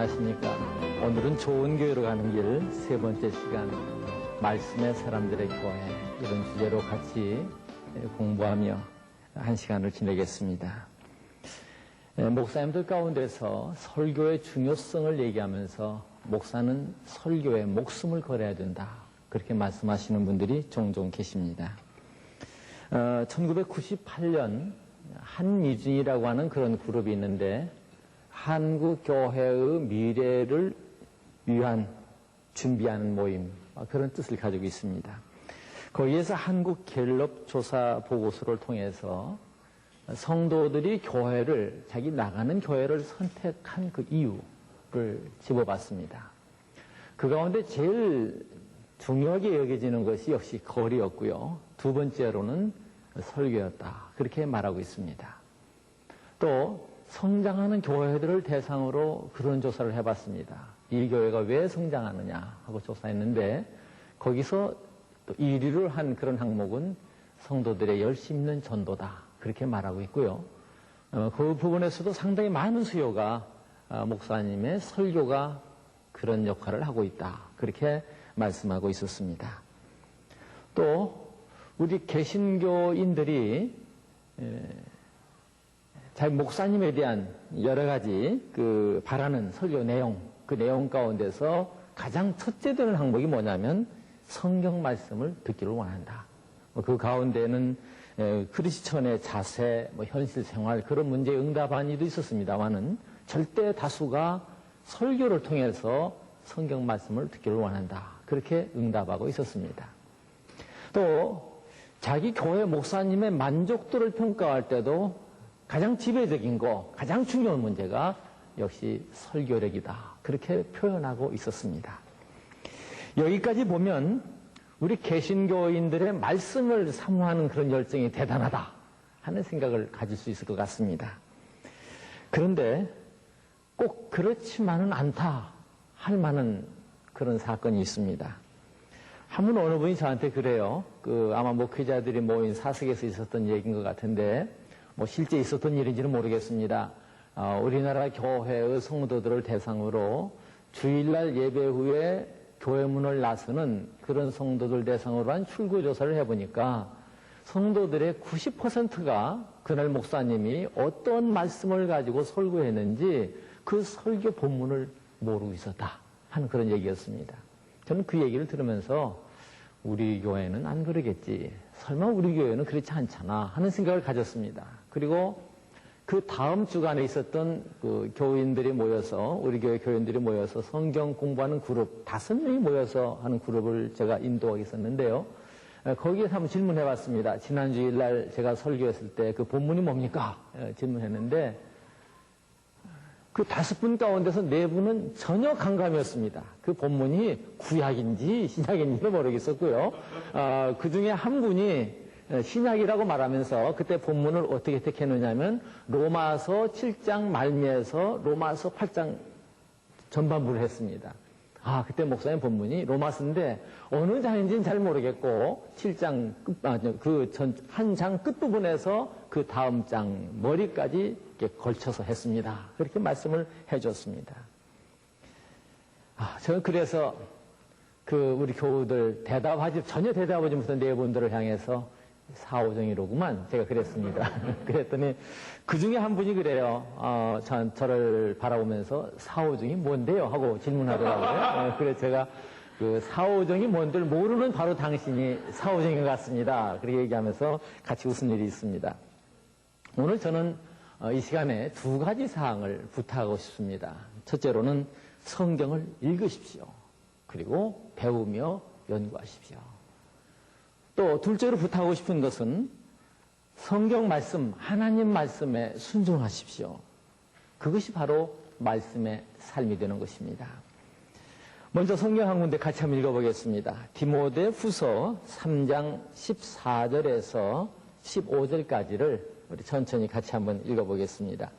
안녕하십니까. 오늘은 좋은 교회로 가는 길 세 번째 시간, 말씀의 사람들의 교회, 이런 주제로 같이 공부하며 한 시간을 지내겠습니다. 목사님들 가운데서 설교의 중요성을 얘기하면서 목사는 설교에 목숨을 걸어야 된다, 그렇게 말씀하시는 분들이 종종 계십니다. 1998년 한미준이라고 하는 그런 그룹이 있는데, 한국 교회의 미래를 위한 준비하는 모임, 그런 뜻을 가지고 있습니다. 거기에서 한국 갤럽 조사 보고서를 통해서 성도들이 교회를, 자기 나가는 교회를 선택한 그 이유를 집어봤습니다. 그 가운데 제일 중요하게 여겨지는 것이 역시 거리였고요. 두 번째로는 설교였다, 그렇게 말하고 있습니다. 또 성장하는 교회들을 대상으로 그런 조사를 해봤습니다. 이 교회가 왜 성장하느냐 하고 조사했는데, 거기서 또 1위를 한 그런 항목은 성도들의 열심 있는 전도다, 그렇게 말하고 있고요. 그 부분에서도 상당히 많은 수요가 목사님의 설교가 그런 역할을 하고 있다, 그렇게 말씀하고 있었습니다. 또 우리 개신교인들이 자기 목사님에 대한 여러 가지 바라는 설교 내용, 그 내용 가운데서 가장 첫째 되는 항목이 뭐냐면 성경 말씀을 듣기를 원한다. 그 가운데는 크리스천의 자세, 현실 생활, 그런 문제에 응답한 이도 있었습니다만은 절대 다수가 설교를 통해서 성경 말씀을 듣기를 원한다, 그렇게 응답하고 있었습니다. 또 자기 교회 목사님의 만족도를 평가할 때도 가장 지배적인 거, 가장 중요한 문제가 역시 설교력이다, 그렇게 표현하고 있었습니다. 여기까지 보면 우리 개신교인들의 말씀을 사모하는 그런 열정이 대단하다 하는 생각을 가질 수 있을 것 같습니다. 그런데 꼭 그렇지만은 않다 할 만한 그런 사건이 있습니다. 한 분 어느 분이 저한테 그래요. 아마 목회자들이 모인 사석에서 있었던 얘기인 것 같은데, 실제 있었던 일인지는 모르겠습니다. 우리나라 교회의 성도들을 대상으로 주일날 예배 후에 교회 문을 나서는 그런 성도들 대상으로 한 출구조사를 해보니까 성도들의 90%가 그날 목사님이 어떤 말씀을 가지고 설교했는지 그 설교 본문을 모르고 있었다 하는 그런 얘기였습니다. 저는 그 얘기를 들으면서 우리 교회는 안 그러겠지, 설마 우리 교회는 그렇지 않잖아 하는 생각을 가졌습니다. 그리고 그 다음 주간에 있었던 그 교인들이 모여서, 우리 교회 교인들이 모여서 성경 공부하는 그룹 5명이 모여서 하는 그룹을 제가 인도하고 있었는데요. 거기에서 한번 질문해 봤습니다. 지난 주일날 제가 설교했을 때 그 본문이 뭡니까? 질문했는데 그 5분 가운데서 4분은 전혀 강감이었습니다. 그 본문이 구약인지 신약인지도 모르겠었고요. 그 중에 한 분이 신약이라고 말하면서 그때 본문을 어떻게 택했느냐면 로마서 7장 말미에서 로마서 8장 전반부를 했습니다. 그때 목사님 본문이 로마서인데 어느 장인지는 잘 모르겠고 7장 한 장 끝부분에서 그 다음 장 머리까지 이렇게 걸쳐서 했습니다. 그렇게 말씀을 해줬습니다. 저는 그래서 우리 교우들 전혀 대답하지 못한 네 분들을 향해서 사오정이로구만, 제가 그랬습니다. 그랬더니 그 중에 한 분이 그래요. 저를 바라보면서 사오정이 뭔데요? 하고 질문하더라고요. 그래서 제가 그 사오정이 뭔들 모르는 바로 당신이 사오정인 것 같습니다, 그렇게 얘기하면서 같이 웃은 일이 있습니다. 오늘 저는 이 시간에 2가지 사항을 부탁하고 싶습니다. 첫째로는 성경을 읽으십시오. 그리고 배우며 연구하십시오. 또 둘째로 부탁하고 싶은 것은 성경 말씀, 하나님 말씀에 순종하십시오. 그것이 바로 말씀의 삶이 되는 것입니다. 먼저 성경 한 군데 같이 한번 읽어보겠습니다. 디모데 후서 3장 14절에서 15절까지를 우리 천천히 같이 한번 읽어보겠습니다.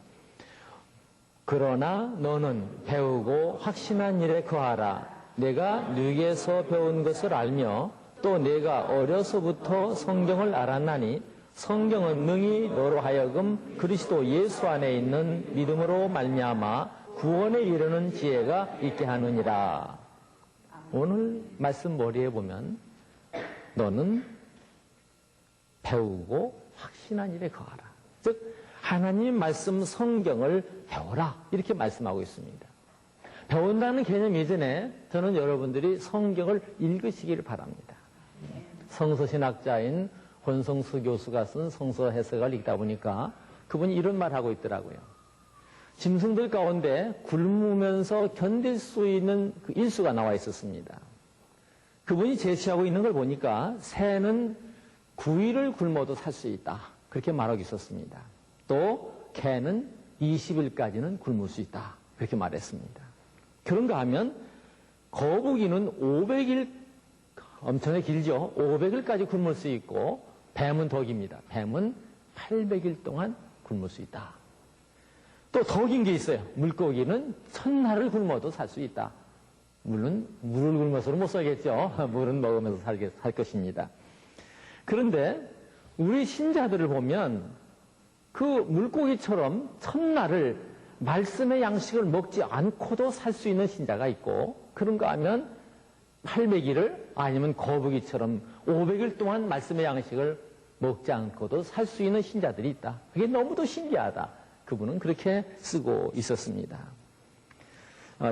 그러나 너는 배우고 확신한 일에 거하라. 내가 네게서 배운 것을 알며 또 내가 어려서부터 성경을 알았나니 성경은 능히 너로 하여금 그리스도 예수 안에 있는 믿음으로 말미암아 구원에 이르는 지혜가 있게 하느니라. 오늘 말씀 머리에 보면 너는 배우고 확신한 일에 거하라. 즉 하나님 말씀 성경을 배워라. 이렇게 말씀하고 있습니다. 배운다는 개념 이전에 저는 여러분들이 성경을 읽으시기를 바랍니다. 성서신학자인 권성수 교수가 쓴 성서 해석을 읽다 보니까 그분이 이런 말 하고 있더라고요. 짐승들 가운데 굶으면서 견딜 수 있는 그 일수가 나와 있었습니다. 그분이 제시하고 있는 걸 보니까 새는 9일을 굶어도 살 수 있다. 그렇게 말하고 있었습니다. 또 개는 20일까지는 굶을 수 있다. 그렇게 말했습니다. 그런가 하면 거북이는 500일, 엄청나게 길죠. 500일까지 굶을 수 있고 뱀은 더 깁니다. 뱀은 800일 동안 굶을 수 있다. 또 더 긴 게 있어요. 물고기는 1000날을 굶어도 살 수 있다. 물론 물을 굶어서는 못 살겠죠. 물은 먹으면서 살 것입니다. 그런데 우리 신자들을 보면 그 물고기처럼 1000날을 말씀의 양식을 먹지 않고도 살 수 있는 신자가 있고, 그런가 하면 800일을 아니면 거북이처럼 500일 동안 말씀의 양식을 먹지 않고도 살 수 있는 신자들이 있다. 그게 너무도 신기하다. 그분은 그렇게 쓰고 있었습니다.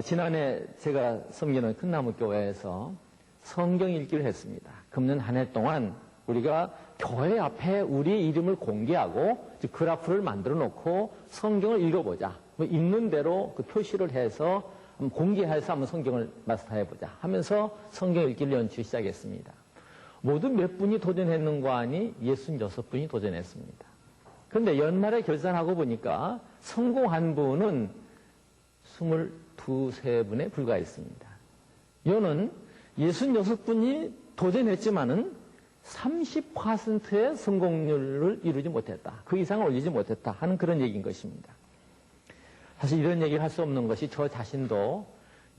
지난해 제가 섬기는 큰나무교회에서 성경 읽기를 했습니다. 금년 한 해 동안 우리가 교회 앞에 우리의 이름을 공개하고 그래프를 만들어 놓고 성경을 읽어보자. 읽는 대로 그 표시를 해서 공개해서 한번 성경을 마스터해보자 하면서 성경 읽기를 연치 시작했습니다. 모두 몇 분이 도전했는가 하니 66분이 도전했습니다. 그런데 연말에 결산하고 보니까 성공한 분은 22, 23분에 불과했습니다. 이는 66분이 도전했지만은 30%의 성공률을 이루지 못했다. 그 이상을 올리지 못했다 하는 그런 얘기인 것입니다. 사실 이런 얘기를 할 수 없는 것이 저 자신도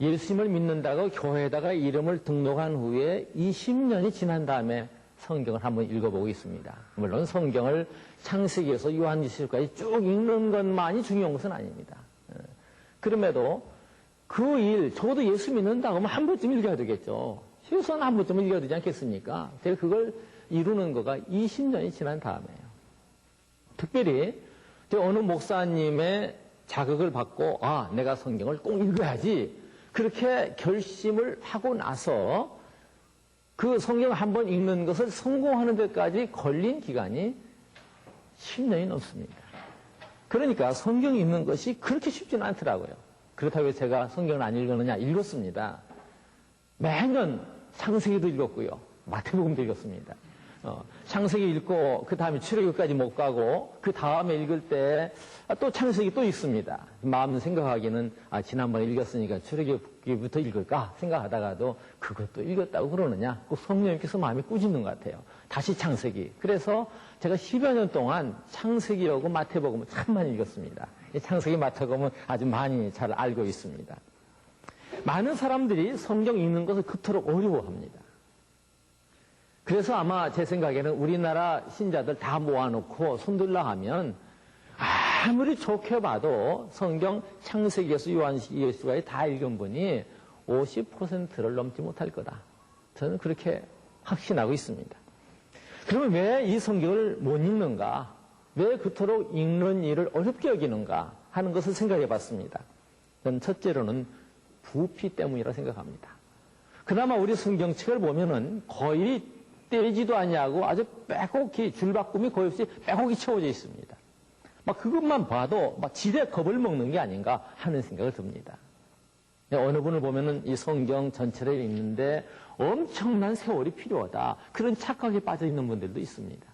예수님을 믿는다고 교회에다가 이름을 등록한 후에 20년이 지난 다음에 성경을 한번 읽어보고 있습니다. 물론 성경을 창세기에서 요한계시록까지 쭉 읽는 것만이 중요한 것은 아닙니다. 그럼에도 그 일, 적어도 예수 믿는다고 하면 한 번쯤 읽어야 되겠죠. 최소한 한 번쯤은 읽어야 되지 않겠습니까? 제가 그걸 이루는 거가 20년이 지난 다음에요. 특별히 어느 목사님의 자극을 받고 내가 성경을 꼭 읽어야지 그렇게 결심을 하고 나서 그 성경 한 번 읽는 것을 성공하는 데까지 걸린 기간이 10년이 넘습니다. 그러니까 성경 읽는 것이 그렇게 쉽지는 않더라고요. 그렇다고 제가 성경을 안 읽었느냐? 읽었습니다. 매년 창세기도 읽었고요. 마태복음도 읽었습니다. 창세기 읽고 그 다음에 출애굽까지 못 가고 그 다음에 읽을 때 또 창세기 또 읽습니다. 마음 생각하기는 지난번에 읽었으니까 출애굽기부터 읽을까 생각하다가도 그것도 읽었다고 그러느냐? 꼭 성령님께서 마음이 꾸짖는 것 같아요. 다시 창세기. 그래서 제가 10여 년 동안 창세기하고 마태복음을 참 많이 읽었습니다. 창세기 마태복음은 아주 많이 잘 알고 있습니다. 많은 사람들이 성경 읽는 것을 그토록 어려워합니다. 그래서 아마 제 생각에는 우리나라 신자들 다 모아놓고 손들라 하면 아무리 좋게 봐도 성경 창세기에서 요한계시록까지 다 읽은 분이 50%를 넘지 못할 거다. 저는 그렇게 확신하고 있습니다. 그러면 왜 이 성경을 못 읽는가? 왜 그토록 읽는 일을 어렵게 여기는가 하는 것을 생각해 봤습니다. 저는 첫째로는 부피 때문이라 생각합니다. 그나마 우리 성경책을 보면은 거의 떼지도 않냐고 아주 빼곡히 줄바꿈이 거의 없이 빼곡히 채워져 있습니다. 막 그것만 봐도 막 지대 겁을 먹는 게 아닌가 하는 생각을 듭니다. 어느 분을 보면은 이 성경 전체를 읽는데 엄청난 세월이 필요하다. 그런 착각에 빠져 있는 분들도 있습니다.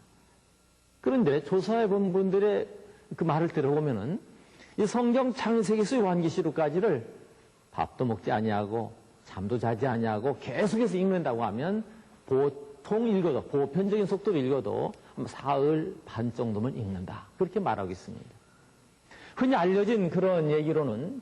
그런데 조사해 본 분들의 그 말을 들어보면은 이 성경 창세기에서 요한계시록까지를 밥도 먹지 아니하고 잠도 자지 아니하고 계속해서 읽는다고 하면 보통 읽어도 보편적인 속도로 읽어도 사흘 반 정도면 읽는다. 그렇게 말하고 있습니다. 흔히 알려진 그런 얘기로는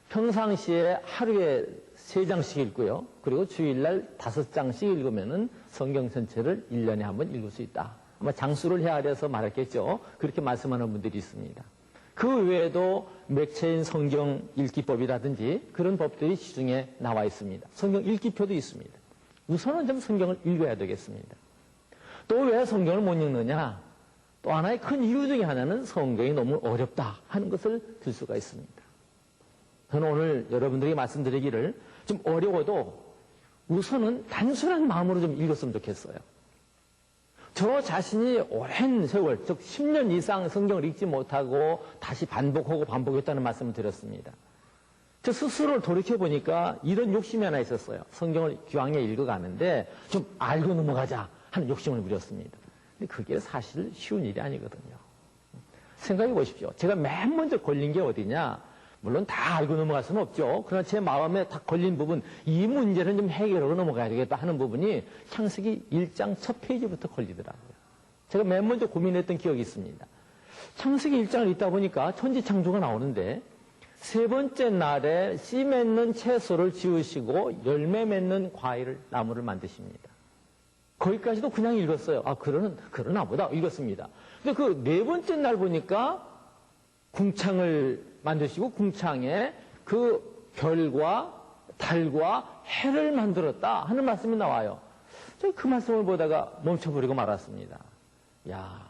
평상시에 하루에 3장씩 읽고요. 그리고 주일날 5장씩 읽으면은 성경 전체를 1년에 한 번 읽을 수 있다. 아마 장수를 해야 돼서 말했겠죠. 그렇게 말씀하는 분들이 있습니다. 그 외에도 맥체인 성경 읽기법이라든지 그런 법들이 시중에 나와 있습니다. 성경 읽기표도 있습니다. 우선은 좀 성경을 읽어야 되겠습니다. 또 왜 성경을 못 읽느냐? 또 하나의 큰 이유 중에 하나는 성경이 너무 어렵다 하는 것을 들 수가 있습니다. 저는 오늘 여러분들에게 말씀드리기를 좀 어려워도 우선은 단순한 마음으로 좀 읽었으면 좋겠어요. 저 자신이 오랜 세월, 즉 10년 이상 성경을 읽지 못하고 다시 반복했다는 말씀을 드렸습니다. 저 스스로를 돌이켜보니까 이런 욕심이 하나 있었어요. 성경을 기왕에 읽어가는데 좀 알고 넘어가자 하는 욕심을 부렸습니다. 근데 그게 사실 쉬운 일이 아니거든요. 생각해 보십시오. 제가 맨 먼저 걸린 게 어디냐? 물론 다 알고 넘어갈 수는 없죠. 그러나 제 마음에 딱 걸린 부분, 이 문제는 좀 해결하고 넘어가야 되겠다 하는 부분이 창세기 1장 첫 페이지부터 걸리더라고요. 제가 맨 먼저 고민했던 기억이 있습니다. 창세기 1장을 읽다 보니까 천지창조가 나오는데 세 번째 날에 씨 맺는 채소를 지으시고 열매 맺는 과일을 나무를 만드십니다. 거기까지도 그냥 읽었어요. 아, 그러나 보다 읽었습니다. 근데 그 네 번째 날 보니까 궁창을 만드시고 궁창에 그 별과 달과 해를 만들었다 하는 말씀이 나와요. 제가 그 말씀을 보다가 멈춰버리고 말았습니다. 야,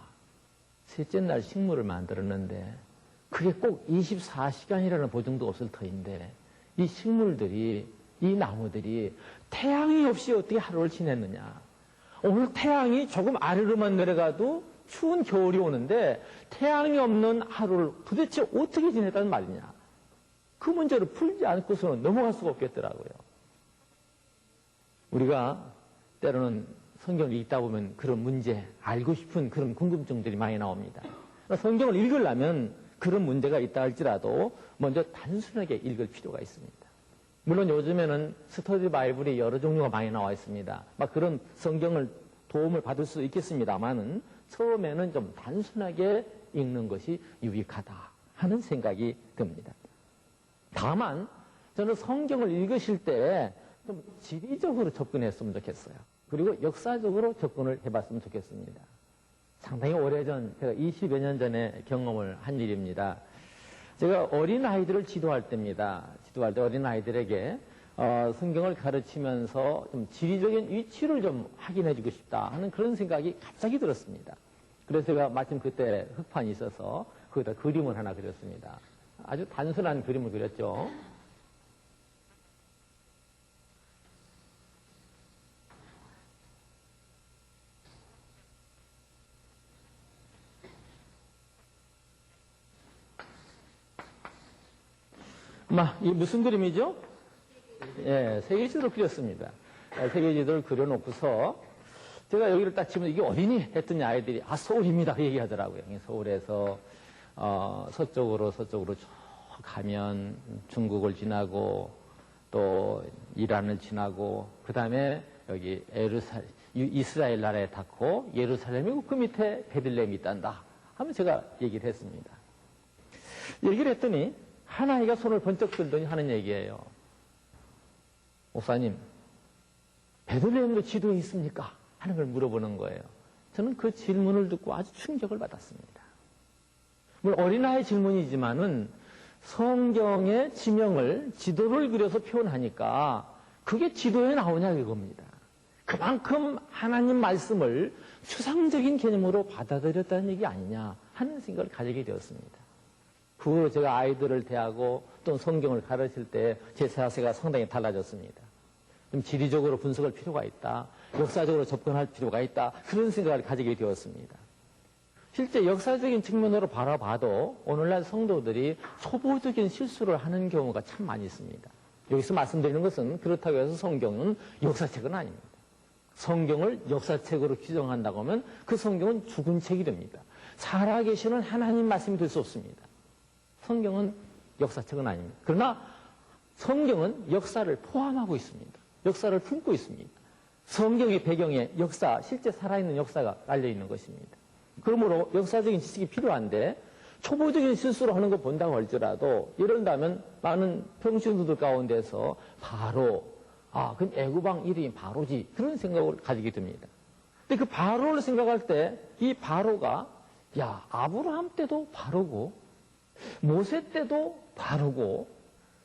셋째 날 식물을 만들었는데 그게 꼭 24시간이라는 보증도 없을 터인데 이 식물들이, 이 나무들이 태양이 없이 어떻게 하루를 지냈느냐. 오늘 태양이 조금 아래로만 내려가도 추운 겨울이 오는데 태양이 없는 하루를 도대체 어떻게 지냈다는 말이냐. 그 문제를 풀지 않고서는 넘어갈 수가 없겠더라고요. 우리가 때로는 성경을 읽다 보면 그런 문제, 알고 싶은 그런 궁금증들이 많이 나옵니다. 성경을 읽으려면 그런 문제가 있다 할지라도 먼저 단순하게 읽을 필요가 있습니다. 물론 요즘에는 스터디 바이블이 여러 종류가 많이 나와 있습니다. 막 그런 성경을 도움을 받을 수 있겠습니다만은 처음에는 좀 단순하게 읽는 것이 유익하다 하는 생각이 듭니다. 다만 저는 성경을 읽으실 때 좀 지리적으로 접근했으면 좋겠어요. 그리고 역사적으로 접근을 해봤으면 좋겠습니다. 상당히 오래전, 제가 20여 년 전에 경험을 한 일입니다. 제가 어린아이들을 지도할 때입니다. 지도할 때 어린아이들에게 성경을 가르치면서 좀 지리적인 위치를 좀 확인해주고 싶다 하는 그런 생각이 갑자기 들었습니다. 그래서 제가 마침 그때 흑판이 있어서 거기다 그림을 하나 그렸습니다. 아주 단순한 그림을 그렸죠. 이 무슨 그림이죠? 예, 세계지도를 그렸습니다. 세계지도를 그려놓고서 제가 여기를 딱 치면 이게 어디니? 했더니 아이들이 서울입니다. 그 얘기하더라고요. 서울에서 서쪽으로 쭉 가면 중국을 지나고 또 이란을 지나고 그 다음에 여기 이스라엘 나라에 닿고 예루살렘이고 그 밑에 베들레헴이 있단다 하면 제가 얘기를 했습니다. 얘기를 했더니 한 아이가 손을 번쩍 들더니 하는 얘기예요. 목사님, 베들레헴도 지도에 있습니까? 하는 걸 물어보는 거예요. 저는 그 질문을 듣고 아주 충격을 받았습니다. 물론 어린아이 질문이지만은 성경의 지명을 지도를 그려서 표현하니까 그게 지도에 나오냐 이겁니다. 그만큼 하나님 말씀을 추상적인 개념으로 받아들였다는 얘기 아니냐 하는 생각을 가지게 되었습니다. 그 후로 제가 아이들을 대하고 또 성경을 가르칠 때 제 자세가 상당히 달라졌습니다. 좀 지리적으로 분석할 필요가 있다. 역사적으로 접근할 필요가 있다. 그런 생각을 가지게 되었습니다. 실제 역사적인 측면으로 바라봐도 오늘날 성도들이 초보적인 실수를 하는 경우가 참 많이 있습니다. 여기서 말씀드리는 것은 그렇다고 해서 성경은 역사책은 아닙니다. 성경을 역사책으로 규정한다고 하면 그 성경은 죽은 책이 됩니다. 살아계시는 하나님 말씀이 될 수 없습니다. 성경은 역사책은 아닙니다. 그러나 성경은 역사를 포함하고 있습니다. 역사를 품고 있습니다. 성경의 배경에 역사, 실제 살아있는 역사가 깔려있는 것입니다. 그러므로 역사적인 지식이 필요한데 초보적인 실수를 하는 거 본다고 할지라도 이런다면 많은 평신도들 가운데서 바로 그럼 애구방 이름이 바로지 그런 생각을 가지게 됩니다. 근데 그 바로를 생각할 때 이 바로가 아브라함 때도 바로고 모세 때도 바르고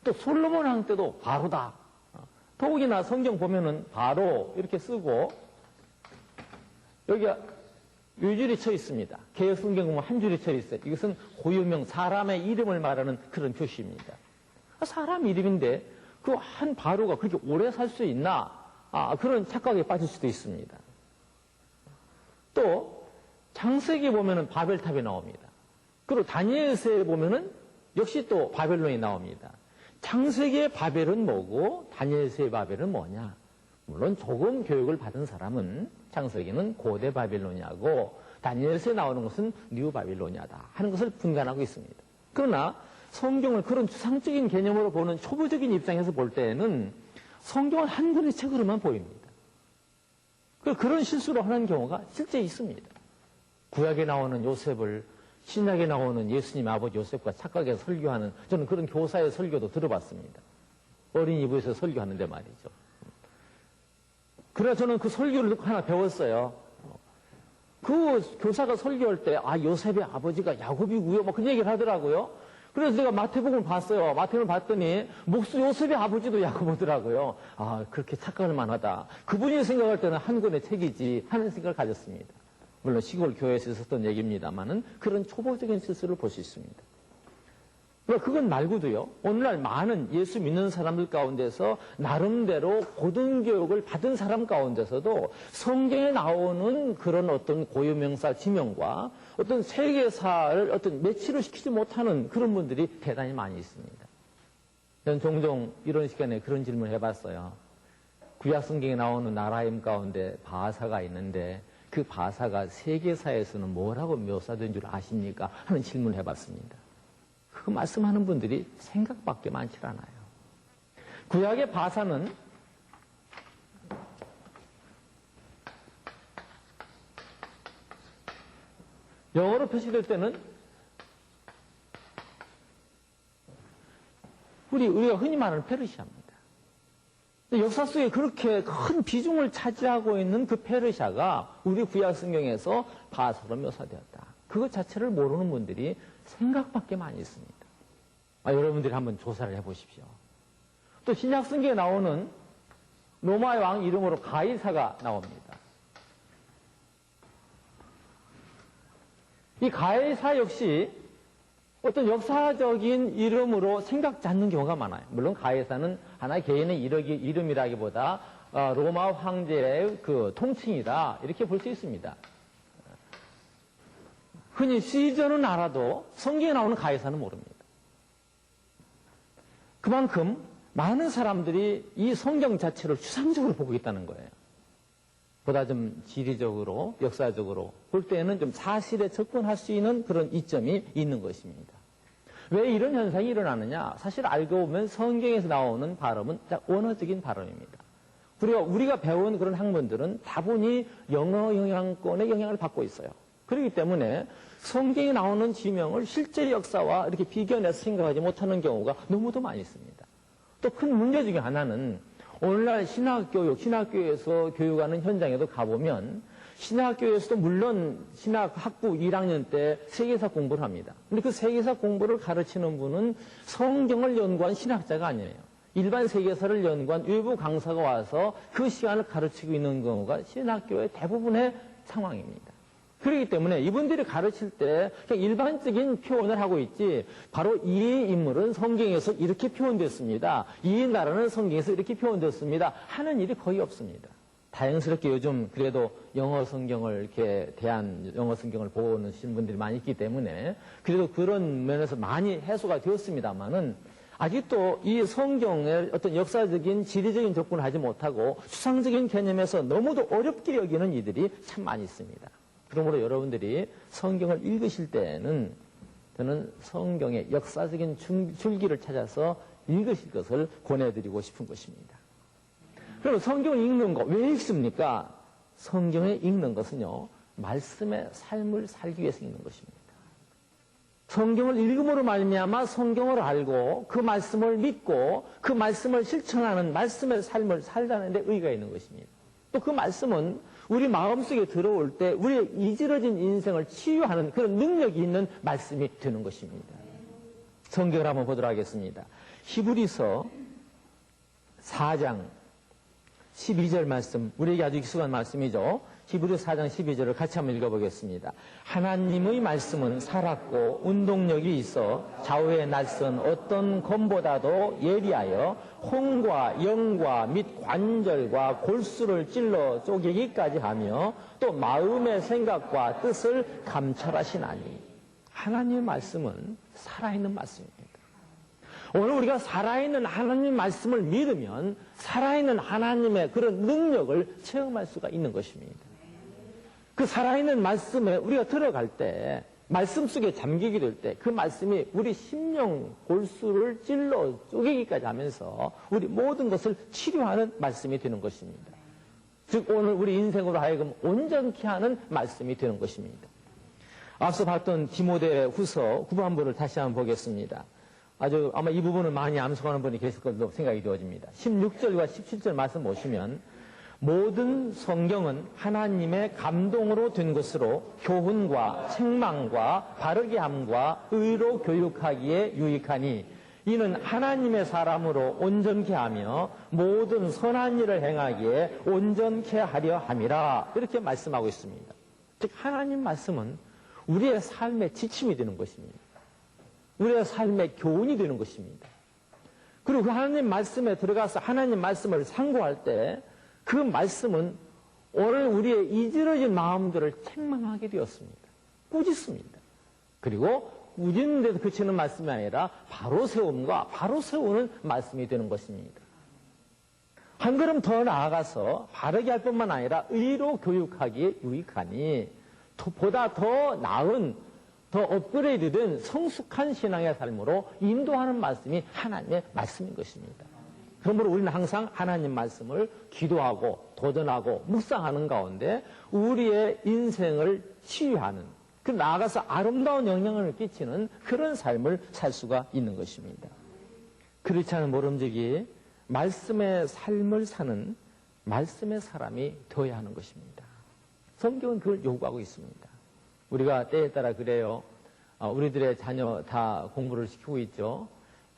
또 솔로몬 왕 때도 바로다. 더욱이나 성경 보면은 바로 이렇게 쓰고 여기가 요 줄이 쳐 있습니다. 개역 성경 보면 한 줄이 쳐 있어요. 이것은 고유명 사람의 이름을 말하는 그런 표시입니다. 사람 이름인데 그 한 바로가 그렇게 오래 살 수 있나? 그런 착각에 빠질 수도 있습니다. 또 창세기 보면은 바벨탑이 나옵니다. 그리고 다니엘서에 보면은 역시 또 바벨론이 나옵니다. 창세기의 바벨은 뭐고 다니엘서의 바벨은 뭐냐? 물론 조금 교육을 받은 사람은 창세기는 고대 바빌로니아고 다니엘서에 나오는 것은 뉴 바빌로니아다 하는 것을 분간하고 있습니다. 그러나 성경을 그런 추상적인 개념으로 보는 초보적인 입장에서 볼 때에는 성경은 한 권의 책으로만 보입니다. 그런 실수를 하는 경우가 실제 있습니다. 구약에 나오는 요셉을 신약에 나오는 예수님 아버지 요셉과 착각해서 설교하는 저는 그런 교사의 설교도 들어봤습니다. 어린이부에서 설교하는데 말이죠. 그래서 저는 그 설교를 하나 배웠어요. 그 교사가 설교할 때 요셉의 아버지가 야곱이고요. 뭐 그런 얘기를 하더라고요. 그래서 제가 마태복음을 봤어요. 마태복음을 봤더니 요셉의 아버지도 야고보더라고요. 그렇게 착각할 만하다. 그분이 생각할 때는 한 권의 책이지 하는 생각을 가졌습니다. 물론 시골 교회에서 있었던 얘기입니다만은 그런 초보적인 실수를 볼 수 있습니다. 그건 말고도요. 오늘날 많은 예수 믿는 사람들 가운데서 나름대로 고등교육을 받은 사람 가운데서도 성경에 나오는 그런 어떤 고유명사 지명과 어떤 세계사를 어떤 매치를 시키지 못하는 그런 분들이 대단히 많이 있습니다. 저는 종종 이런 시간에 그런 질문을 해봤어요. 구약 성경에 나오는 나라임 가운데 바하사가 있는데 그 바하사가 세계사에서는 뭐라고 묘사된 줄 아십니까? 하는 질문을 해봤습니다. 그 말씀하는 분들이 생각밖에 많지 않아요. 구약의 바사는 영어로 표시될 때는 우리가 흔히 말하는 페르시아입니다. 역사 속에 그렇게 큰 비중을 차지하고 있는 그 페르시아가 우리 구약 성경에서 바사로 묘사되었다. 그것 자체를 모르는 분들이 생각밖에 많이 있습니다. 여러분들이 한번 조사를 해보십시오. 또 신약 성경에 나오는 로마의 왕 이름으로 가이사가 나옵니다. 이 가이사 역시 어떤 역사적인 이름으로 생각지 않는 경우가 많아요. 물론 가이사는 하나의 개인의 이름이라기보다 로마 황제의 그 통칭이다 이렇게 볼 수 있습니다. 흔히 시저는 알아도 성경에 나오는 가이사는 모릅니다. 그만큼 많은 사람들이 이 성경 자체를 추상적으로 보고 있다는 거예요. 보다 좀 지리적으로, 역사적으로 볼 때에는 좀 사실에 접근할 수 있는 그런 이점이 있는 것입니다. 왜 이런 현상이 일어나느냐? 사실 알고 보면 성경에서 나오는 발음은 언어적인 발음입니다. 우리가 배운 그런 학문들은 다분히 영어 영향권의 영향을 받고 있어요. 그렇기 때문에 성경에 나오는 지명을 실제 역사와 이렇게 비교해서 생각하지 못하는 경우가 너무도 많이 있습니다. 또 큰 문제 중에 하나는 오늘날 신학교에서 교육하는 현장에도 가보면 신학교에서도 물론 신학학부 1학년 때 세계사 공부를 합니다. 근데 그 세계사 공부를 가르치는 분은 성경을 연구한 신학자가 아니에요. 일반 세계사를 연구한 외부 강사가 와서 그 시간을 가르치고 있는 경우가 신학교의 대부분의 상황입니다. 그렇기 때문에 이분들이 가르칠 때 그냥 일반적인 표현을 하고 있지 바로 이 인물은 성경에서 이렇게 표현됐습니다. 이 나라는 성경에서 이렇게 표현됐습니다. 하는 일이 거의 없습니다. 다행스럽게 요즘 그래도 영어 성경을 영어 성경을 보는 분들이 많이 있기 때문에 그래도 그런 면에서 많이 해소가 되었습니다만은 아직도 이 성경의 어떤 역사적인 지리적인 접근을 하지 못하고 추상적인 개념에서 너무도 어렵게 여기는 이들이 참 많이 있습니다. 그러므로 여러분들이 성경을 읽으실 때에는 저는 성경의 역사적인 줄기를 찾아서 읽으실 것을 권해드리고 싶은 것입니다. 그럼 성경을 읽는 거 왜 읽습니까? 성경을 읽는 것은요, 말씀의 삶을 살기 위해서 읽는 것입니다. 성경을 읽음으로 말미암아 성경을 알고 그 말씀을 믿고 그 말씀을 실천하는 말씀의 삶을 살자는 데 의의가 있는 것입니다. 또 그 말씀은 우리 마음속에 들어올 때 우리의 이지러진 인생을 치유하는 그런 능력이 있는 말씀이 되는 것입니다. 성경을 한번 보도록 하겠습니다. 히브리서 4장 12절 말씀, 우리에게 아주 익숙한 말씀이죠. 히브리서 4장 12절을 같이 한번 읽어보겠습니다. 하나님의 말씀은 살았고 운동력이 있어 좌우에 낯선 어떤 검보다도 예리하여 혼과 영과 및 관절과 골수를 찔러 쪼개기까지 하며 또 마음의 생각과 뜻을 감찰하시나니. 하나님의 말씀은 살아있는 말씀입니다. 오늘 우리가 살아있는 하나님 말씀을 믿으면 살아있는 하나님의 그런 능력을 체험할 수가 있는 것입니다. 그 살아있는 말씀에 우리가 들어갈 때, 말씀 속에 잠기게 될 때 그 말씀이 우리 심령 골수를 찔러 쪼개기까지 하면서 우리 모든 것을 치료하는 말씀이 되는 것입니다. 즉 오늘 우리 인생으로 하여금 온전케 하는 말씀이 되는 것입니다. 앞서 봤던 디모데 후서 9반부를 다시 한번 보겠습니다. 아주 아마 이 부분을 많이 암송하는 분이 계실 것으로 생각이 되어집니다. 16절과 17절 말씀 보시면 모든 성경은 하나님의 감동으로 된 것으로 교훈과 책망과 바르게 함과 의로 교육하기에 유익하니 이는 하나님의 사람으로 온전케 하며 모든 선한 일을 행하기에 온전케 하려 함이라. 이렇게 말씀하고 있습니다. 즉 하나님 말씀은 우리의 삶의 지침이 되는 것입니다. 우리의 삶의 교훈이 되는 것입니다. 그리고 그 하나님 말씀에 들어가서 하나님 말씀을 상고할 때 그 말씀은 오늘 우리의 이지러진 마음들을 책망하게 되었습니다. 꾸짖습니다. 그리고 꾸짖는 데도 그치는 말씀이 아니라 바로 세움과 바로 세우는 말씀이 되는 것입니다. 한 걸음 더 나아가서 바르게 할 뿐만 아니라 의로 교육하기에 유익하니 보다 더 나은 더 업그레이드된 성숙한 신앙의 삶으로 인도하는 말씀이 하나님의 말씀인 것입니다. 그러므로 우리는 항상 하나님 말씀을 기도하고 도전하고 묵상하는 가운데 우리의 인생을 치유하는, 그 나아가서 아름다운 영향을 끼치는 그런 삶을 살 수가 있는 것입니다. 그렇지 않은 모름지기 말씀의 삶을 사는 말씀의 사람이 되어야 하는 것입니다. 성경은 그걸 요구하고 있습니다. 우리가 때에 따라 그래요. 우리들의 자녀 다 공부를 시키고 있죠.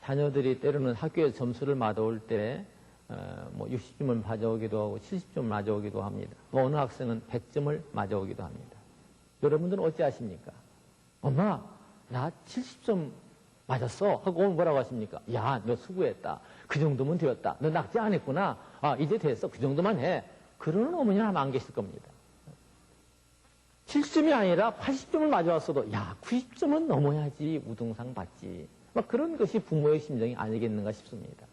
자녀들이 때로는 학교에 점수를 맞아올 때 60점을 맞아오기도 하고 70점을 맞아오기도 합니다. 어느 학생은 100점을 맞아오기도 합니다. 여러분들은 어찌하십니까? 엄마, 나 70점 맞았어. 하고 오늘 뭐라고 하십니까? 야, 너 수고했다. 그 정도면 되었다. 너 낙제 안 했구나. 아, 이제 됐어. 그 정도만 해. 그러는 어머니는 아마 안 계실 겁니다. 70점이 아니라 80점을 맞아왔어도 야, 90점은 넘어야지 우등상 받지. 막 그런 것이 부모의 심정이 아니겠는가 싶습니다.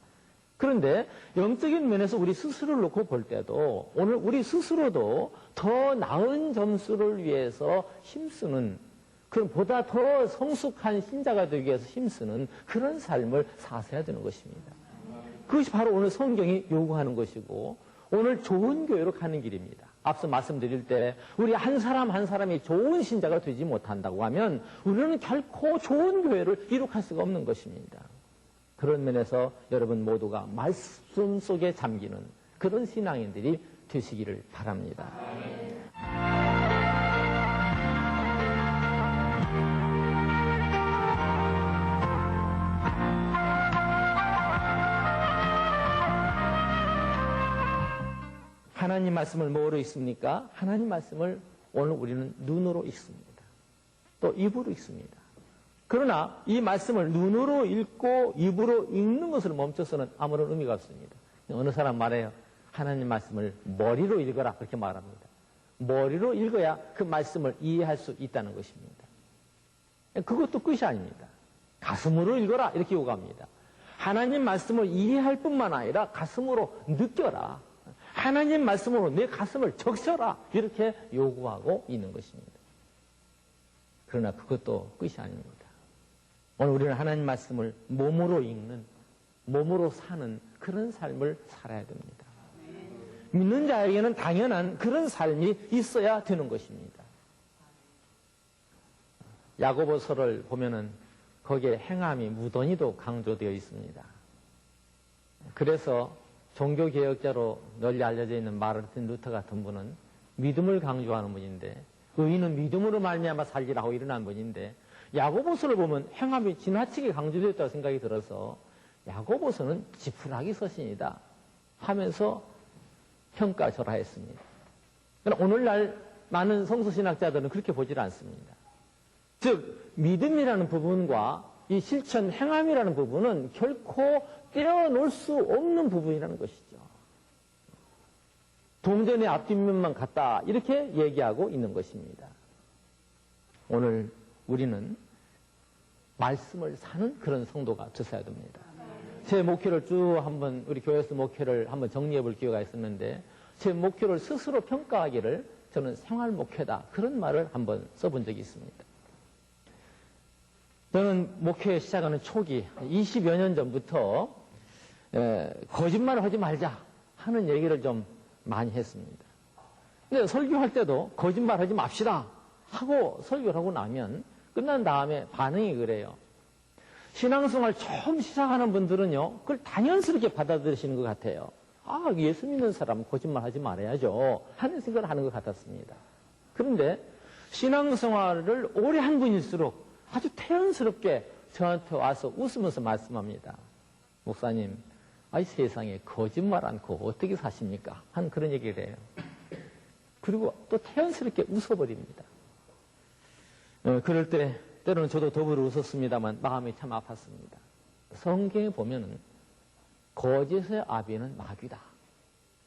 그런데 영적인 면에서 우리 스스로를 놓고 볼 때도 오늘 우리 스스로도 더 나은 점수를 위해서 힘쓰는, 그럼 보다 더 성숙한 신자가 되기 위해서 힘쓰는 그런 삶을 사셔야 되는 것입니다. 그것이 바로 오늘 성경이 요구하는 것이고 오늘 좋은 교회로 가는 길입니다. 앞서 말씀드릴 때 우리 한 사람 한 사람이 좋은 신자가 되지 못한다고 하면 우리는 결코 좋은 교회를 이룩할 수가 없는 것입니다. 그런 면에서 여러분 모두가 말씀 속에 잠기는 그런 신앙인들이 되시기를 바랍니다. 하나님 말씀을 뭐로 읽습니까? 하나님 말씀을 오늘 우리는 눈으로 읽습니다. 또 입으로 읽습니다. 그러나 이 말씀을 눈으로 읽고 입으로 읽는 것을 멈춰서는 아무런 의미가 없습니다. 어느 사람 말해요. 하나님 말씀을 머리로 읽어라. 그렇게 말합니다. 머리로 읽어야 그 말씀을 이해할 수 있다는 것입니다. 그것도 끝이 아닙니다. 가슴으로 읽어라. 이렇게 요구합니다. 하나님 말씀을 이해할 뿐만 아니라 가슴으로 느껴라. 하나님 말씀으로 내 가슴을 적셔라. 이렇게 요구하고 있는 것입니다. 그러나 그것도 끝이 아닙니다. 오늘 우리는 하나님 말씀을 몸으로 읽는, 몸으로 사는 그런 삶을 살아야 됩니다. 믿는 자에게는 당연한 그런 삶이 있어야 되는 것입니다. 야고보서를 보면은 거기에 행함이 무던히도 강조되어 있습니다. 그래서 종교개혁자로 널리 알려져 있는 마르틴 루터 같은 분은 믿음을 강조하는 분인데 의인은 믿음으로 말미암아 살리라 하고 일어난 분인데 야고보서를 보면 행함이 지나치게 강조되었다고 생각이 들어서 야고보서는 지푸라기 서신이다 하면서 평가절하했습니다. 그러나 오늘날 많은 성서신학자들은 그렇게 보질 않습니다. 즉 믿음이라는 부분과 이 실천 행함이라는 부분은 결코 떼어놓을 수 없는 부분이라는 것이죠. 동전의 앞뒷면만 같다 이렇게 얘기하고 있는 것입니다. 오늘 우리는 말씀을 사는 그런 성도가 되어야 됩니다. 제 목표를 쭉 한번 우리 교회에서 목표를 한번 정리해 볼 기회가 있었는데 제 목표를 스스로 평가하기를 저는 생활 목표다 그런 말을 한번 써본 적이 있습니다. 저는 목회 시작하는 초기 20여 년 전부터 거짓말을 하지 말자 하는 얘기를 좀 많이 했습니다. 근데 설교할 때도 거짓말 하지 맙시다 하고 설교를 하고 나면 끝난 다음에 반응이 그래요. 신앙생활 처음 시작하는 분들은요, 그걸 당연스럽게 받아들이시는 것 같아요. 아, 예수 믿는 사람은 거짓말 하지 말아야죠 하는 생각을 하는 것 같았습니다. 그런데 신앙생활을 오래 한 분일수록 아주 태연스럽게 저한테 와서 웃으면서 말씀합니다. 목사님, 아이 세상에 거짓말 않고 어떻게 사십니까? 하는 그런 얘기를 해요. 그리고 또 태연스럽게 웃어버립니다. 그럴 때 때로는 저도 더불어 웃었습니다만 마음이 참 아팠습니다. 성경에 보면은 거짓의 아비는 마귀다.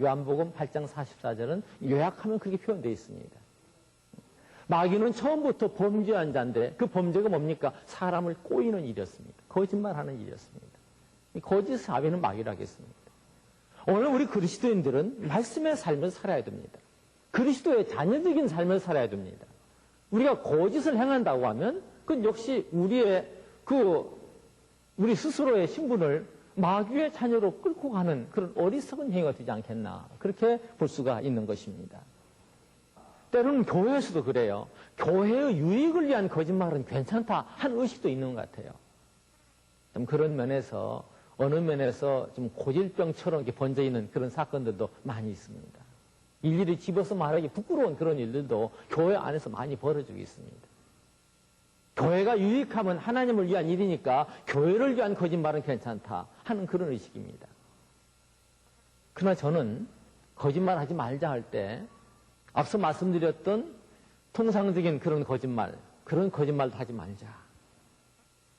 요한복음 8장 44절은 요약하면 그렇게 표현되어 있습니다. 마귀는 처음부터 범죄한 자인데 그 범죄가 뭡니까? 사람을 꼬이는 일이었습니다. 거짓말하는 일이었습니다. 이 거짓의 아비는 마귀라 하겠습니다. 오늘 우리 그리스도인들은 말씀의 삶을 살아야 됩니다. 그리스도의 자녀적인 삶을 살아야 됩니다. 우리가 거짓을 행한다고 하면 그건 역시 우리 스스로의 신분을 마귀의 자녀로 끌고 가는 그런 어리석은 행위가 되지 않겠나 그렇게 볼 수가 있는 것입니다. 때로는 교회에서도 그래요. 교회의 유익을 위한 거짓말은 괜찮다 하는 의식도 있는 것 같아요. 좀 그런 면에서 어느 면에서 좀 고질병처럼 이렇게 번져 있는 그런 사건들도 많이 있습니다. 일일이 집어서 말하기 부끄러운 그런 일들도 교회 안에서 많이 벌어지고 있습니다. 교회가 유익하면 하나님을 위한 일이니까 교회를 위한 거짓말은 괜찮다 하는 그런 의식입니다. 그러나 저는 거짓말 하지 말자 할 때 앞서 말씀드렸던 통상적인 그런 거짓말도 하지 말자.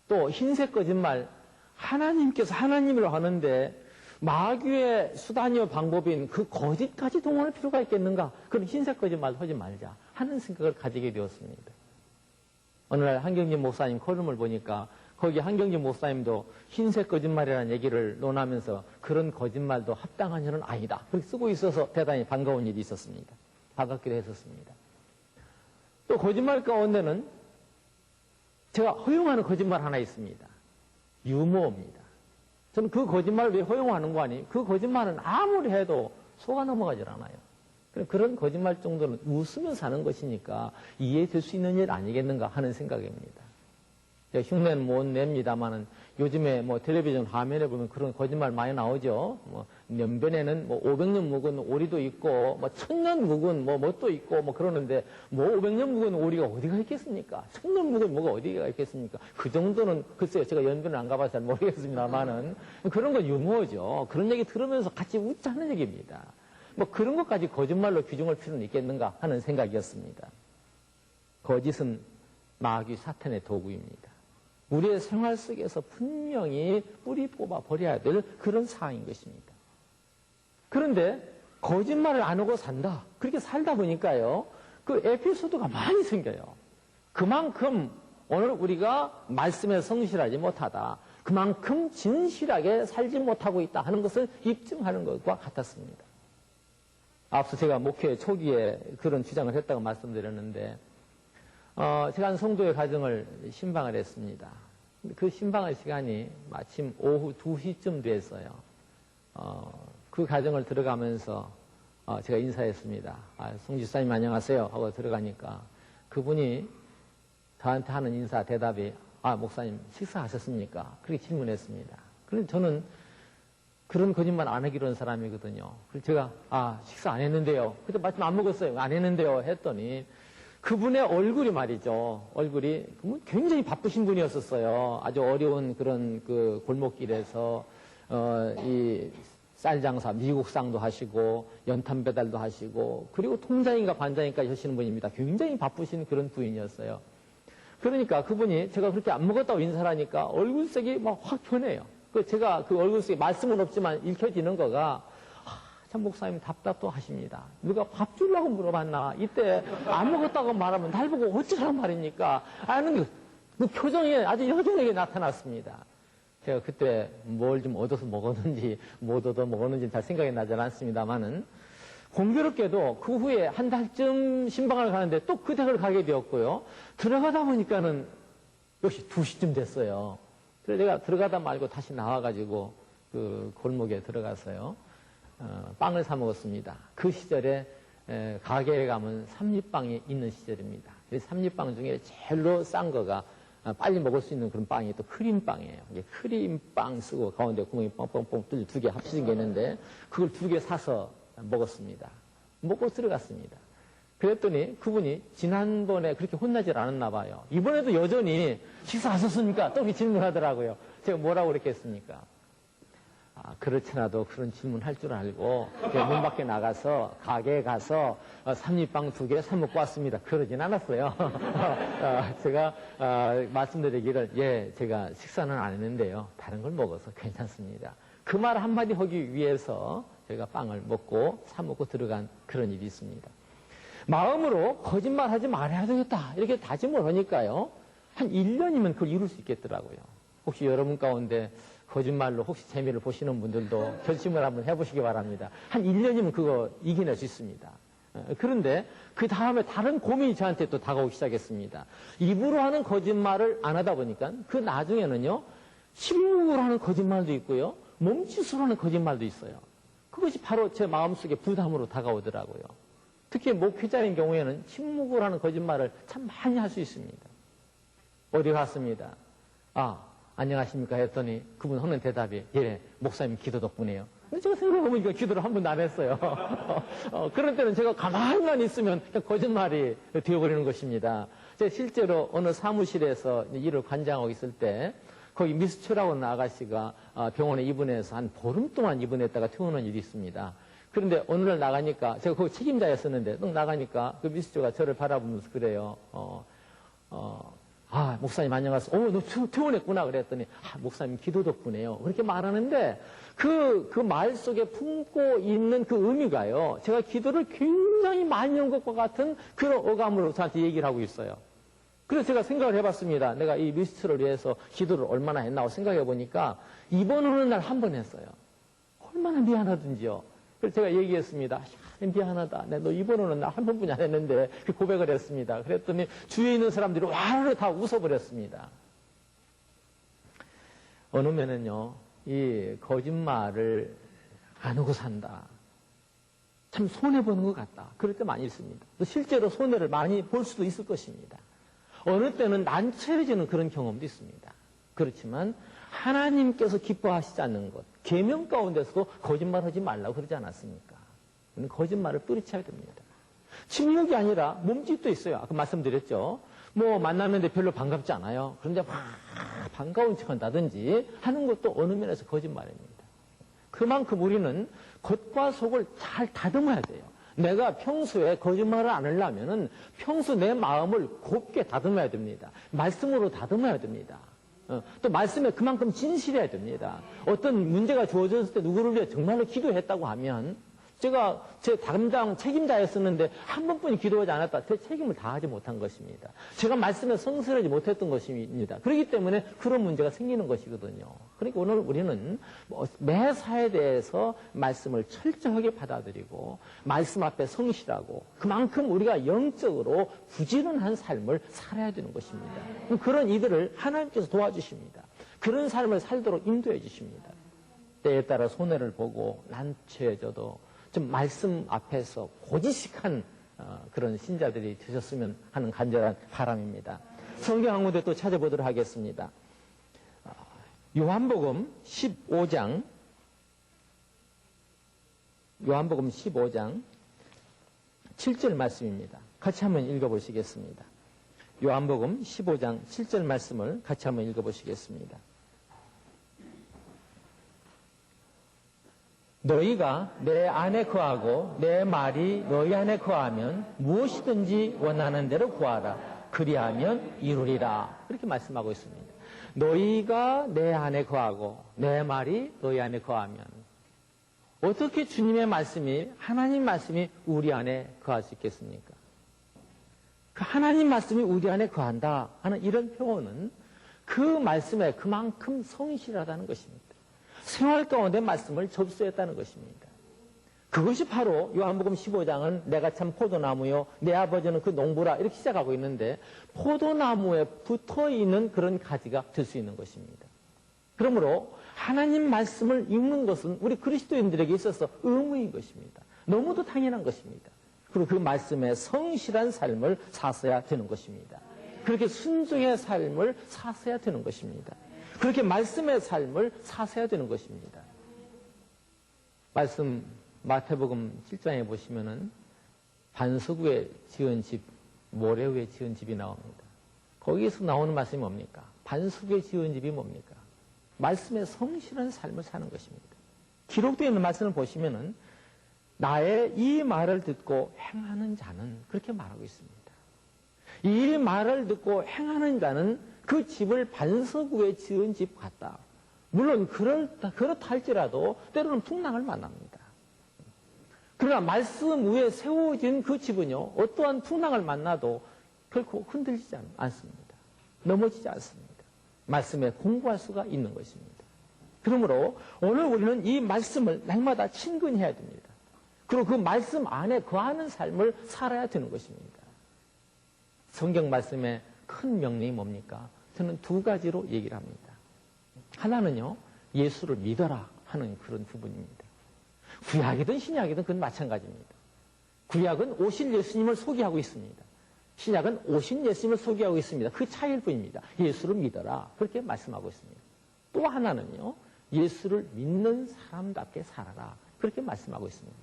또 흰색 거짓말, 하나님께서 하나님이라고 하는데 마귀의 수단이요 방법인 그 거짓까지 동원할 필요가 있겠는가? 그런 흰색 거짓말도 하지 말자 하는 생각을 가지게 되었습니다. 어느 날 한경진 목사님 코럼을 보니까 거기 한경진 목사님도 흰색 거짓말이라는 얘기를 논하면서 그런 거짓말도 합당한 일은 아니다. 그렇게 쓰고 있어서 대단히 반가운 일이 있었습니다. 반갑기도 했었습니다. 또 거짓말 가운데는 제가 허용하는 거짓말 하나 있습니다. 유머입니다. 저는 그 거짓말을 왜 허용하는 거 아니에요? 그 거짓말은 아무리 해도 속아 넘어가질 않아요. 그런 거짓말 정도는 웃으면서 하는 것이니까 이해될 수 있는 일 아니겠는가 하는 생각입니다. 제가 흉내는 못 냅니다만은 요즘에 텔레비전 화면에 보면 그런 거짓말 많이 나오죠. 연변에는 500년 묵은 오리도 있고, 1000년 묵은 뭣도 있고, 그러는데, 500년 묵은 오리가 어디가 있겠습니까? 1000년 묵은 뭐가 어디가 있겠습니까? 그 정도는, 글쎄요, 제가 연변을 안 가봐서 잘 모르겠습니다만은, 그런 건 유머죠. 그런 얘기 들으면서 같이 웃자는 얘기입니다. 그런 것까지 거짓말로 규정할 필요는 있겠는가 하는 생각이었습니다. 거짓은 마귀 사탄의 도구입니다. 우리의 생활 속에서 분명히 뿌리 뽑아 버려야 될 그런 사항인 것입니다. 그런데 거짓말을 안 하고 산다. 그렇게 살다 보니까요. 그 에피소드가 많이 생겨요. 그만큼 오늘 우리가 말씀에 성실하지 못하다. 그만큼 진실하게 살지 못하고 있다 하는 것을 입증하는 것과 같았습니다. 앞서 제가 목회 초기에 그런 주장을 했다고 말씀드렸는데 제가 한 성도의 가정을 신방을 했습니다. 그 신방의 시간이 마침 오후 2시쯤 됐어요. 그 가정을 들어가면서 제가 인사했습니다. 송 집사님 안녕하세요 하고 들어가니까 그분이 저한테 하는 인사 대답이 목사님 식사하셨습니까? 그렇게 질문했습니다. 그런데 저는 그런 거짓말 안 하기로 한 사람이거든요. 그래서 제가 식사 안 했는데요. 그때 마침 안 먹었어요. 안 했는데요 했더니 그분의 얼굴이 말이죠. 얼굴이 굉장히 바쁘신 분이었었어요. 아주 어려운 그런 그 골목길에서 이 쌀장사, 미국상도 하시고 연탄 배달도 하시고 그리고 통장인가 반장인가 하시는 분입니다. 굉장히 바쁘신 그런 부인이었어요. 그러니까 그분이 제가 그렇게 안 먹었다고 인사를 하니까 얼굴색이 막 확 변해요. 제가 그 얼굴색이 말씀은 없지만 읽혀지는 거가 참 목사님 답답도 하십니다. 누가 밥 주려고 물어봤나? 이때 안 먹었다고 말하면 날 보고 어쩌란 말입니까? 하는 그 표정이 아주 여전하게 나타났습니다. 제가 그때 뭘 좀 얻어서 먹었는지 못 얻어 먹었는지 잘 생각이 나지 않습니다만은 공교롭게도 그 후에 한 달쯤 신방을 가는데 또 그 댁을 가게 되었고요. 들어가다 보니까는 역시 2시쯤 됐어요. 그래서 내가 들어가다 말고 다시 나와가지고 그 골목에 들어가서요. 빵을 사 먹었습니다. 그 시절에 가게에 가면 삼립빵이 있는 시절입니다. 삼립빵 중에 제일로 싼 거가 빨리 먹을 수 있는 그런 빵이 또 크림빵이에요. 이게 크림빵 쓰고 가운데 구멍이 뻥뻥뻥 뚫려 2개 합쳐진 게 있는데 그걸 2개 사서 먹었습니다. 먹고 들어갔습니다. 그랬더니 그분이 지난번에 그렇게 혼나질 않았나 봐요. 이번에도 여전히 식사하셨습니까? 또 이렇게 질문하더라고요. 제가 뭐라고 그랬겠습니까? 그렇지나도 그런 질문 할 줄 알고 문 밖에 나가서 가게에 가서 삼립빵 2개 사 먹고 왔습니다. 그러진 않았어요. 제가 말씀드리기를 제가 식사는 안 했는데요. 다른 걸 먹어서 괜찮습니다. 그 말 한마디 하기 위해서 제가 빵을 먹고 사 먹고 들어간 그런 일이 있습니다. 마음으로 거짓말하지 말아야 되겠다 이렇게 다짐을 하니까요. 한 1년이면 그걸 이룰 수 있겠더라고요. 혹시 여러분 가운데 거짓말로 혹시 재미를 보시는 분들도 결심을 한번 해보시기 바랍니다. 한 1년이면 그거 이겨낼 수 있습니다. 그런데 그 다음에 다른 고민이 저한테 또 다가오기 시작했습니다. 입으로 하는 거짓말을 안 하다 보니까 그 나중에는요. 침묵으로 하는 거짓말도 있고요. 몸짓으로 하는 거짓말도 있어요. 그것이 바로 제 마음속에 부담으로 다가오더라고요. 특히 목회자인 경우에는 침묵으로 하는 거짓말을 참 많이 할 수 있습니다. 어디 갔습니다. 안녕하십니까 했더니 그분 하는 대답이 목사님 기도 덕분에요. 근데 제가 생각해보니까 기도를 한 번도 안 했어요. 그런 때는 제가 가만히만 있으면 거짓말이 되어버리는 것입니다. 제가 실제로 어느 사무실에서 일을 관장하고 있을 때 거기 미스처라고 하는 아가씨가 병원에 입원해서 한 보름 동안 입원했다가 퇴원한 일이 있습니다. 그런데 어느 날 나가니까 제가 거기 책임자였었는데 또 나가니까 그 미스처가 저를 바라보면서 그래요. 목사님 안녕하세요. 너 퇴원했구나 그랬더니 목사님 기도 덕분에요. 그렇게 말하는데 그 말 속에 품고 있는 그 의미가요. 제가 기도를 굉장히 많이 한 것과 같은 그런 어감으로 저한테 얘기를 하고 있어요. 그래서 제가 생각을 해봤습니다. 내가 이 미스트를 위해서 기도를 얼마나 했나 생각해 보니까 입원하는 날 한 번 했어요. 얼마나 미안하든지요. 그래서 제가 얘기했습니다. 미안하다. 너 입원하는 날 한 번뿐이 안 했는데 그 고백을 했습니다. 그랬더니 주위에 있는 사람들이 와르르 다 웃어버렸습니다. 어느 면은요. 이 거짓말을 안 하고 산다. 참 손해보는 것 같다. 그럴 때 많이 있습니다. 또 실제로 손해를 많이 볼 수도 있을 것입니다. 어느 때는 난처해지는 그런 경험도 있습니다. 그렇지만 하나님께서 기뻐하시지 않는 것, 계명 가운데서도 거짓말하지 말라고 그러지 않았습니까? 거짓말을 뿌리쳐야 됩니다. 침묵이 아니라 몸짓도 있어요. 아까 말씀드렸죠. 만났는데 별로 반갑지 않아요. 그런데 막 반가운 척 한다든지 하는 것도 어느 면에서 거짓말입니다. 그만큼 우리는 겉과 속을 잘 다듬어야 돼요. 내가 평소에 거짓말을 안 하려면은 평소 내 마음을 곱게 다듬어야 됩니다. 말씀으로 다듬어야 됩니다. 또 말씀에 그만큼 진실해야 됩니다. 어떤 문제가 주어졌을 때 누구를 위해 정말로 기도했다고 하면 제가 제 담당 책임자였었는데 한 번뿐이 기도하지 않았다. 제 책임을 다하지 못한 것입니다. 제가 말씀에 성실하지 못했던 것입니다. 그렇기 때문에 그런 문제가 생기는 것이거든요. 그러니까 오늘 우리는 매사에 대해서 말씀을 철저하게 받아들이고 말씀 앞에 성실하고 그만큼 우리가 영적으로 부지런한 삶을 살아야 되는 것입니다. 그런 이들을 하나님께서 도와주십니다. 그런 삶을 살도록 인도해 주십니다. 때에 따라 손해를 보고 난처해져도 좀 말씀 앞에서 고지식한 그런 신자들이 되셨으면 하는 간절한 바람입니다. 성경 한 군데 또 찾아보도록 하겠습니다. 요한복음 15장 7절 말씀입니다. 같이 한번 읽어보시겠습니다. 요한복음 15장 7절 말씀을 같이 한번 읽어보시겠습니다. 너희가 내 안에 거하고 내 말이 너희 안에 거하면 무엇이든지 원하는 대로 구하라. 그리하면 이루리라. 그렇게 말씀하고 있습니다. 너희가 내 안에 거하고 내 말이 너희 안에 거하면, 어떻게 주님의 말씀이, 하나님 말씀이 우리 안에 거할 수 있겠습니까? 그 하나님 말씀이 우리 안에 거한다 하는 이런 표현은 그 말씀에 그만큼 성실하다는 것입니다. 생활 가운데 말씀을 접수했다는 것입니다. 그것이 바로 요한복음 15장은 내가 참 포도나무요 내 아버지는 그 농부라 이렇게 시작하고 있는데, 포도나무에 붙어있는 그런 가지가 될 수 있는 것입니다. 그러므로 하나님 말씀을 읽는 것은 우리 그리스도인들에게 있어서 의무인 것입니다. 너무도 당연한 것입니다. 그리고 그 말씀에 성실한 삶을 사셔야 되는 것입니다. 그렇게 순종의 삶을 사셔야 되는 것입니다. 그렇게 말씀의 삶을 사셔야 되는 것입니다. 말씀 마태복음 7장에 보시면은 반석 위에 지은 집, 모래 위에 지은 집이 나옵니다. 거기에서 나오는 말씀이 뭡니까? 반석 위에 지은 집이 뭡니까? 말씀의 성실한 삶을 사는 것입니다. 기록되어 있는 말씀을 보시면은 나의 이 말을 듣고 행하는 자는, 그렇게 말하고 있습니다. 이 말을 듣고 행하는 자는 그 집을 반석 위에 지은 집 같다. 물론 그렇다 할지라도 때로는 풍랑을 만납니다. 그러나 말씀 위에 세워진 그 집은요, 어떠한 풍랑을 만나도 결코 흔들리지 않습니다. 넘어지지 않습니다. 말씀에 공부할 수가 있는 것입니다. 그러므로 오늘 우리는 이 말씀을 날마다 친근히 해야 됩니다. 그리고 그 말씀 안에 거하는 삶을 살아야 되는 것입니다. 성경 말씀의 큰 명령이 뭡니까? 저는 두 가지로 얘기를 합니다. 하나는요, 예수를 믿어라 하는 그런 부분입니다. 구약이든 신약이든 그건 마찬가지입니다. 구약은 오신 예수님을 소개하고 있습니다. 신약은 오신 예수님을 소개하고 있습니다. 그 차이일 뿐입니다. 예수를 믿어라, 그렇게 말씀하고 있습니다. 또 하나는요, 예수를 믿는 사람답게 살아라, 그렇게 말씀하고 있습니다.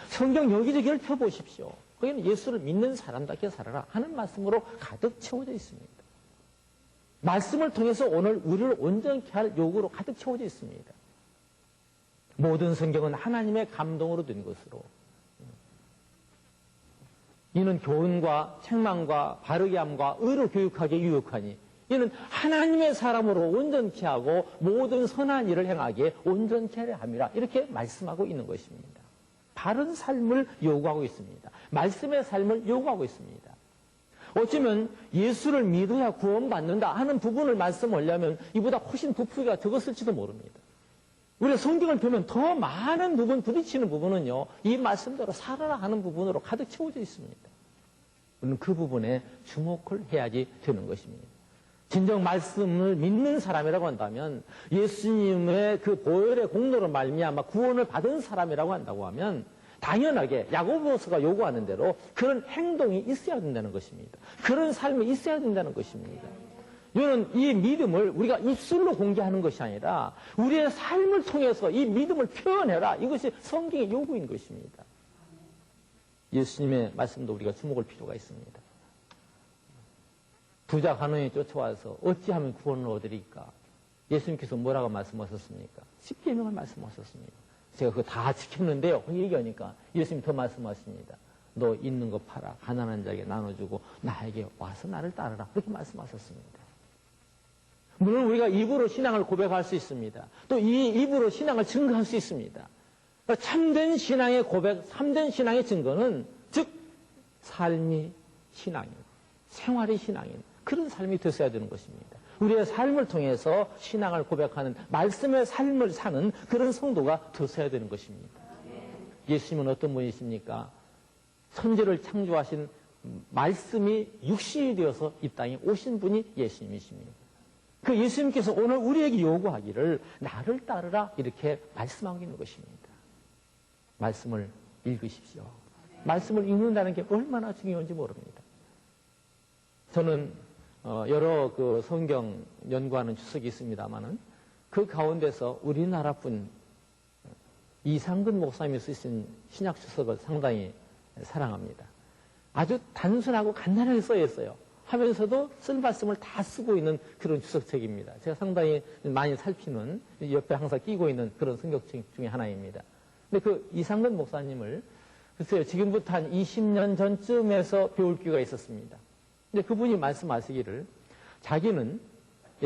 성경 여기저기를 펴보십시오. 거기는 예수를 믿는 사람답게 살아라 하는 말씀으로 가득 채워져 있습니다. 말씀을 통해서 오늘 우리를 온전케 할 요구로 가득 채워져 있습니다. 모든 성경은 하나님의 감동으로 된 것으로, 이는 교훈과 책망과 바르게 함과 의로 교육하게 유익하니 이는 하나님의 사람으로 온전케 하고 모든 선한 일을 행하기에 온전케 하려 함이라, 이렇게 말씀하고 있는 것입니다. 바른 삶을 요구하고 있습니다. 말씀의 삶을 요구하고 있습니다. 어쩌면 예수를 믿어야 구원받는다 하는 부분을 말씀하려면 이보다 훨씬 부풀기가 적었을지도 모릅니다. 우리가 성경을 보면 더 많은 부분, 부딪히는 부분은요, 이 말씀대로 살아라 하는 부분으로 가득 채워져 있습니다. 우리는 그 부분에 주목을 해야지 되는 것입니다. 진정 말씀을 믿는 사람이라고 한다면, 예수님의 그 보혈의 공로로 말미암아 구원을 받은 사람이라고 한다고 하면 당연하게 야고보서가 요구하는 대로 그런 행동이 있어야 된다는 것입니다. 그런 삶이 있어야 된다는 것입니다. 이는 이 믿음을 우리가 입술로 공개하는 것이 아니라 우리의 삶을 통해서 이 믿음을 표현해라, 이것이 성경의 요구인 것입니다. 예수님의 말씀도 우리가 주목할 필요가 있습니다. 부자 간원이 쫓아와서 어찌하면 구원을 얻으리까? 예수님께서 뭐라고 말씀하셨습니까? 10계명을 말씀하셨습니다. 제가 그거 다 지켰는데요, 얘기하니까 예수님이 더 말씀하십니다. 너 있는 거 팔아 가난한 자에게 나눠주고 나에게 와서 나를 따르라, 그렇게 말씀하셨습니다. 물론 우리가 입으로 신앙을 고백할 수 있습니다. 또 이 입으로 신앙을 증거할 수 있습니다. 그러니까 참된 신앙의 고백, 참된 신앙의 증거는 즉 삶이 신앙인, 생활이 신앙인, 그런 삶이 되어야 되는 것입니다. 우리의 삶을 통해서 신앙을 고백하는 말씀의 삶을 사는 그런 성도가 되어야 되는 것입니다. 예수님은 어떤 분이십니까? 천지를 창조하신 말씀이 육신이 되어서 이 땅에 오신 분이 예수님이십니다. 그 예수님께서 오늘 우리에게 요구하기를 나를 따르라, 이렇게 말씀하고 있는 것입니다. 말씀을 읽으십시오. 말씀을 읽는다는 게 얼마나 중요한지 모릅니다. 저는 여러 그 성경 연구하는 추석이 있습니다만은 그 가운데서 우리나라뿐 이상근 목사님이 쓰신 신약 추석을 상당히 사랑합니다. 아주 단순하고 간단하게 써 있어요. 하면서도 쓸 말씀을 다 쓰고 있는 그런 주석책입니다. 제가 상당히 많이 살피는, 옆에 항상 끼고 있는 그런 성경책 중에 하나입니다. 근데 그 이상근 목사님을 글쎄요, 지금부터 한 20년 전쯤에서 배울 기회가 있었습니다. 근데 그분이 말씀하시기를 자기는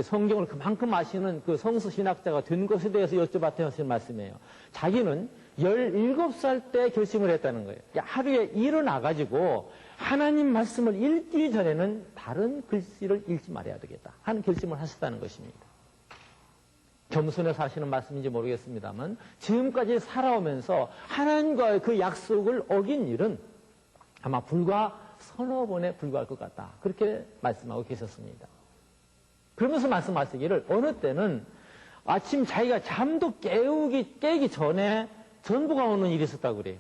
성경을 그만큼 아시는 그 성서신학자가 된 것에 대해서 여쭤봤더니 하시는 말씀이에요. 자기는 17살 때 결심을 했다는 거예요. 하루에 일어나가지고 하나님 말씀을 읽기 전에는 다른 글씨를 읽지 말아야 되겠다 하는 결심을 하셨다는 것입니다. 겸손해서 하시는 말씀인지 모르겠습니다만 지금까지 살아오면서 하나님과의 그 약속을 어긴 일은 아마 불과 서너 번에 불과할 것 같다. 그렇게 말씀하고 계셨습니다. 그러면서 말씀하시기를 어느 때는 아침 자기가 잠도 깨기 전에 전보가 오는 일이 있었다고 그래요.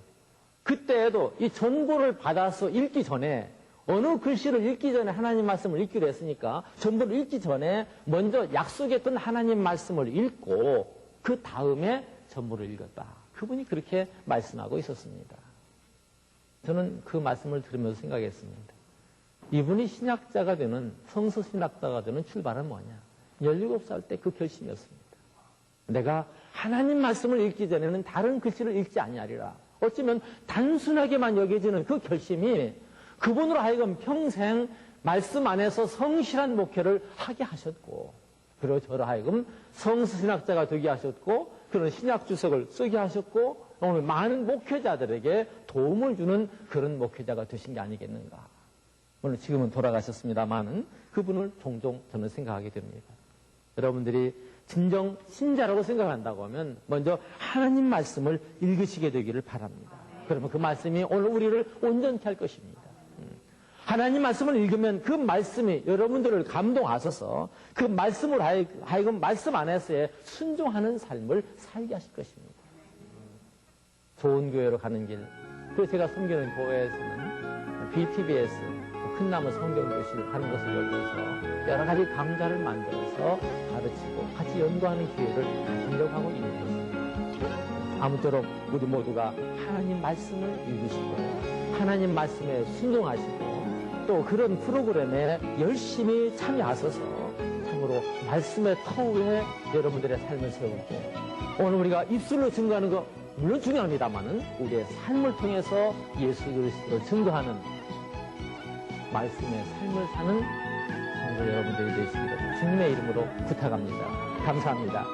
그때에도 이 전보를 받아서 읽기 전에 어느 글씨를 읽기 전에 하나님 말씀을 읽기로 했으니까 전보를 읽기 전에 먼저 약속했던 하나님 말씀을 읽고 그 다음에 전보를 읽었다. 그분이 그렇게 말씀하고 있었습니다. 저는 그 말씀을 들으면서 생각했습니다. 이분이 신학자가 되는, 성서신학자가 되는 출발은 뭐냐? 17살 때 그 결심이었습니다. 내가 하나님 말씀을 읽기 전에는 다른 글씨를 읽지 아니하리라. 어쩌면 단순하게만 여겨지는 그 결심이 그분으로 하여금 평생 말씀 안에서 성실한 목회를 하게 하셨고, 그리고 저로 하여금 성서신학자가 되게 하셨고, 그런 신약 주석을 쓰게 하셨고, 오늘 많은 목회자들에게 도움을 주는 그런 목회자가 되신 게 아니겠는가. 물론 지금은 돌아가셨습니다만은 그분을 종종 저는 생각하게 됩니다. 여러분들이 진정 신자라고 생각한다고 하면 먼저 하나님 말씀을 읽으시게 되기를 바랍니다. 그러면 그 말씀이 오늘 우리를 온전케 할 것입니다. 하나님 말씀을 읽으면 그 말씀이 여러분들을 감동하셔서 그 말씀을 하여금 말씀 안에서의 순종하는 삶을 살게 하실 것입니다. 좋은 교회로 가는 길. 그래서 제가 섬기는 교회에서는 BTBS 큰나무 성경교실을 하는 것을 열어서 여러 가지 강좌를 만들어서 가르치고 같이 연구하는 기회를 가지려고 하고 있는 것입니다. 아무쪼록 우리 모두가 하나님 말씀을 읽으시고 하나님 말씀에 순종하시고 또 그런 프로그램에 열심히 참여하셔서 참으로 말씀의 터 위에 여러분들의 삶을 세우고 오늘 우리가 입술로 증거하는 거 물론 중요합니다만은 우리의 삶을 통해서 예수 그리스도를 증거하는 말씀의 삶을 사는 성도 여러분들이 되시기를 주님의 이름으로 부탁합니다. 감사합니다.